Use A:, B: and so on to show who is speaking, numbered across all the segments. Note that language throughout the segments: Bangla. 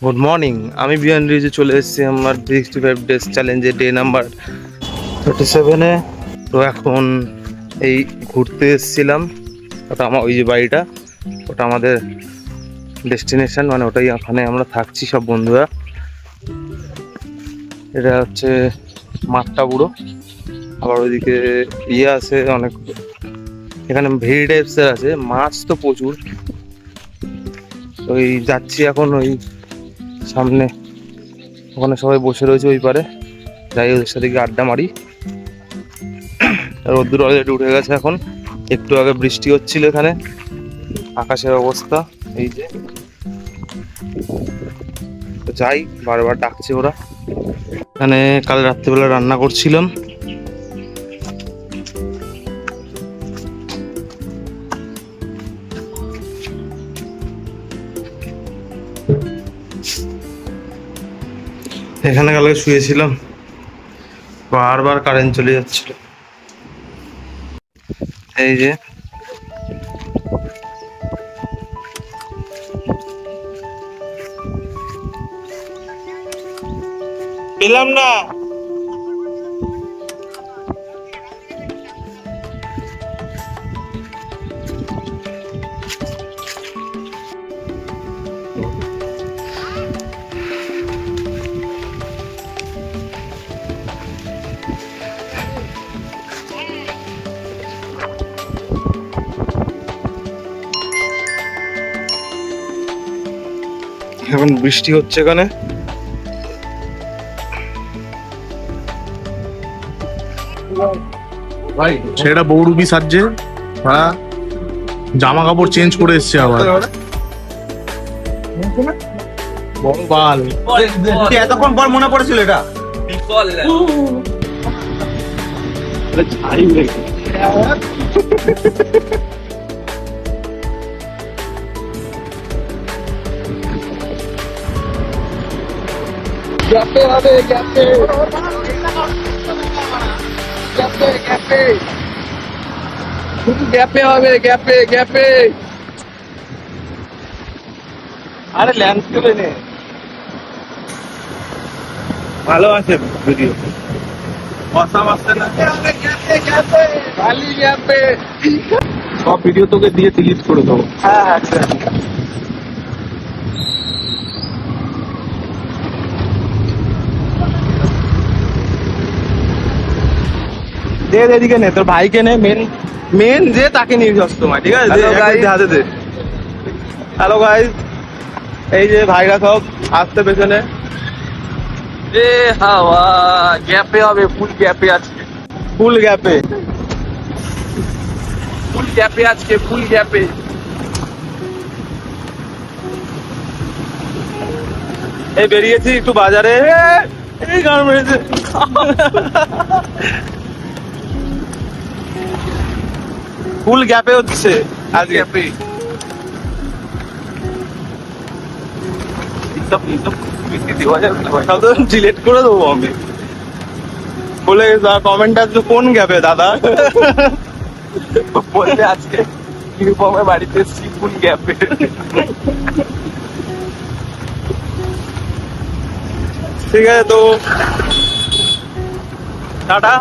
A: Good morning. আমি বিয়ান রিজে চলে এসেছি আমার 65 ডেজ চ্যালেঞ্জে ডে নাম্বার 37-এ। তো এখন এই ঘুরতে এসেছিলাম। ওটা আমার ওই যে বাড়িটা, ওটা আমাদের ডেস্টিনেশন, মানে ওটাই ওখানে আমরা থাকছি সব বন্ধুরা। এটা হচ্ছে মাঠটা পুরো। আবার ওইদিকে ইয়ে আছে অনেক, এখানে ভিড় টাইপসের আছে, মাছ তো প্রচুর। ওই যাচ্ছি এখন ওই সামনে, ওখানে সবাই বসে রয়েছে ওই পারে, যাই ওদের সাথে গিয়ে আড্ডা মারি। রোদ্দুর অলরেডি উঠে গেছে এখন, একটু আগে বৃষ্টি হচ্ছিল এখানে। আকাশের অবস্থা এই যে, তো যাই, বারবার ডাকছে ওরা। এখানে কাল রাত্রিবেলা রান্না করছিলাম। এখানে কালকে শুয়েছিলাম, বারবার কারেন্ট চলে যাচ্ছিল। এই যে পেলাম না। এখন বৃষ্টি হচ্ছে এখানে।
B: সেটা বৌরুবি সাজছে, হ্যাঁ, জামা কাপড় চেঞ্জ করে এসছে আবার। বড় বাল
C: এতক্ষণ পর মনে পড়েছিল এটা। গ্যাপে হবে, গ্যাপে গ্যাপে গ্যাপে গ্যাপে হবে, গ্যাপে গ্যাপে। আরে ল্যান্ডস্কেপে নে,
A: ভালো আছে ভিডিও।
C: অসাম আসছে না। খালি গ্যাপে।
B: সব ভিডিও তোকে দিয়ে ডিলিট করে দেবো।
C: হ্যাঁ আচ্ছা। দে এদিকে নে, তোর ভাইকে নে, মেন মেন যে তাকে নিয়ে যাস তোমার, ঠিক আছে? হাতে দে। হ্যালো গাইস, এই যে ভাইরা সব আসতে পেছনে। এ হাওয়া গ্যাপে হবে, ফুল গ্যাপে আজকে, ফুল গ্যাপে, ফুল গ্যাপে আজকে, ফুল গ্যাপে। এই বেরিয়েছি একটু বাজারে, এই গান মেরেছে। ফুল গ্যাপে হচ্ছে আজকে। ডিলেট করে দেবো আমি, বলে কমেন্ট আসবে কোন গ্যাপে দাদা। বলবে আজকে ইউনিফর্মে বাড়িতে এসছি, কোন গ্যাপে। ঠিক আছে, তো টাটা।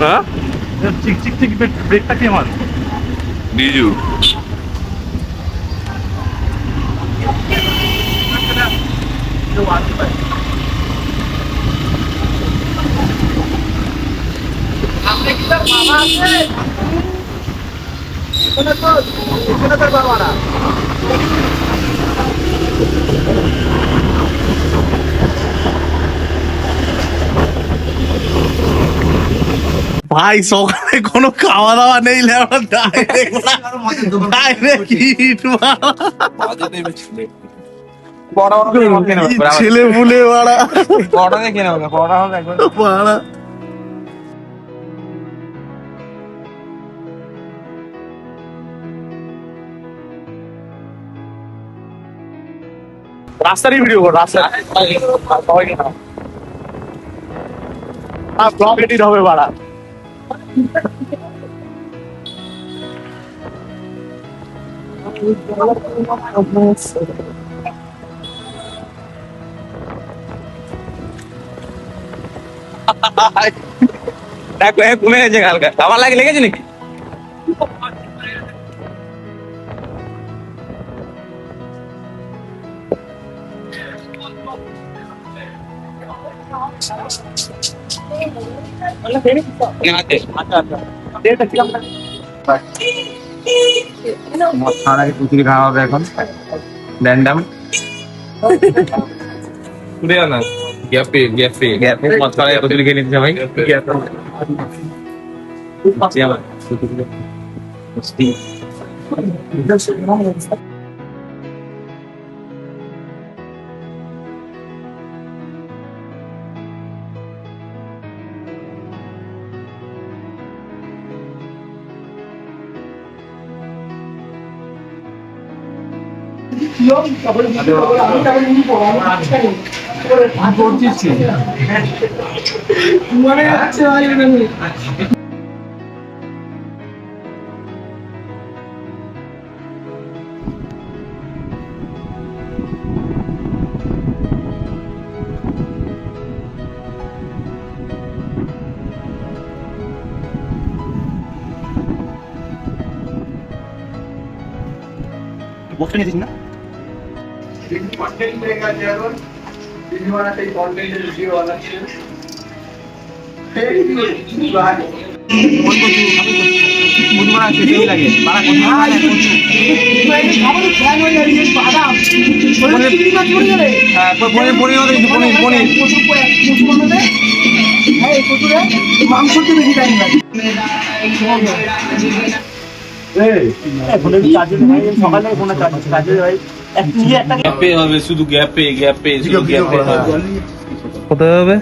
A: হ্যাঁ,
B: চিক চিক চিক ব্রেকটা কে মার?
A: বিজু।
B: ভাই সকালে কোনো খাওয়া দাওয়া নেই, ডাইরেক্ট হিট মারা। ছেলে বুলে বাড়া
C: পরোটা দেখে নেবো না, পরোটা হবে একবার।
B: বাড়া রাস্তারই ভিডিও কর, রাস্তা ব্লগ এডিট হবে বাড়া।
C: দেখো কমে গেছে কালকে, আমার লাগে লেগেছে নাকি? কুচুরি খাওয়া হবে এখন র্যান্ডাম না গ্যাপে গ্যাপে গ্যাপে মদ খাওয়া কুচুরি খেয়ে নিতে ভাই বসে নিয়েছিস না?
D: গ্যাপে হবে শুধু গ্যাপে গ্যাপে শুধু গ্যাপে
A: কোথায় হবে?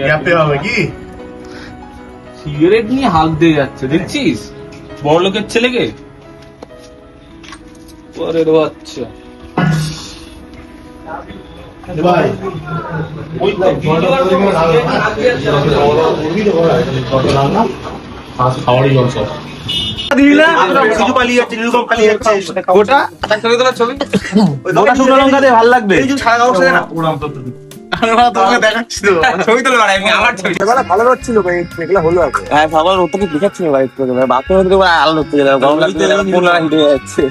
B: গ্যাপে হবে কি?
D: সিগারেট নিয়ে হাত দিয়ে যাচ্ছে দেখছিস বড় লোকের ছেলেকে পরের বাচ্চা
B: ভাই খাওয়ারই জল সব
C: গোটা ছবি তোলা ছবি গোটা শুকনো লঙ্কা দিয়ে ভালো লাগবে।
B: তোমাকে দেখাচ্ছি তো
C: ছবি তোলা আমার ছবি
B: ভালো হচ্ছিল ভাই, এগুলো হলো আর
C: হ্যাঁ সকাল রোদ থেকে দেখাচ্ছি না বাইক করে বাথরুম হতে আলো হচ্ছে গরম লাগছে পুরো হিটে যাচ্ছে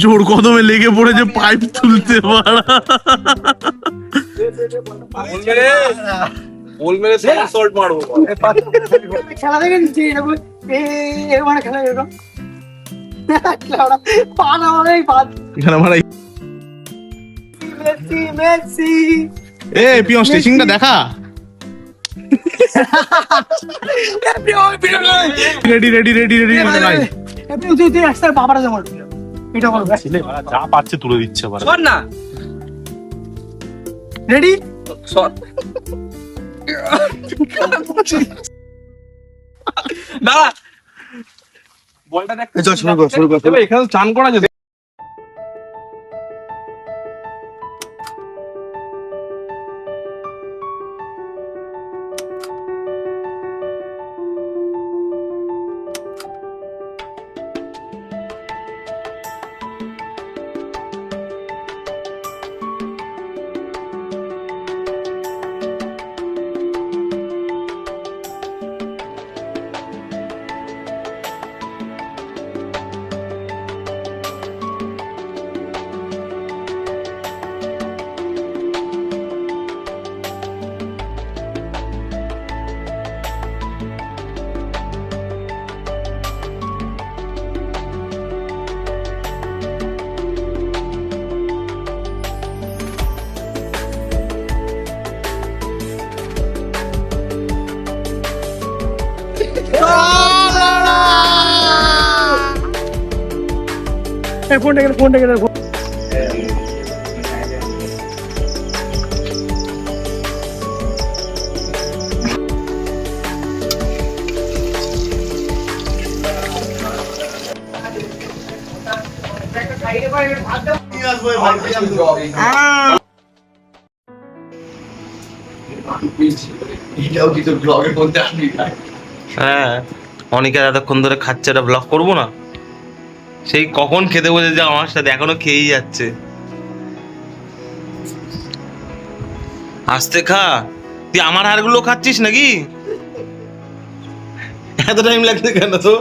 B: জোর কদমে লেগে পড়েছে পাইপ তুলতে পারা।
D: বল মেরে সল্ট মারবো
E: খেলা দেখে নিচ্ছি এরকম এরকম খেলা এরকম পান আমার পান
B: এখানে আমার
E: মেসি মেসি
B: এ পিয়ন স্টেচিংটা দেখা। রেডি রেডি রেডি রেডি ভাই
E: তুই তুই একসাথে বাবারা জমা এটা বল
B: ছেলে যা পাচ্ছে তুলে দিচ্ছে আবার।
C: শট না
E: রেডি
C: শট দাঁড়া বলটা দেখ শুরু কর
B: এখানে চান করা যেত।
E: ফোনটা কেন
A: হ্যাঁ, অনেকে এতক্ষণ ধরে খাচ্ছে, একটা ব্লগ করবো না? সেই কখন খেতে বসেছে আমার সাথে, এখনো খেয়েই যাচ্ছে। আস্তে খা, তুই আমার হাড়গুলো খাচ্ছিস নাকি? এত টাইম লাগছে কেন তো?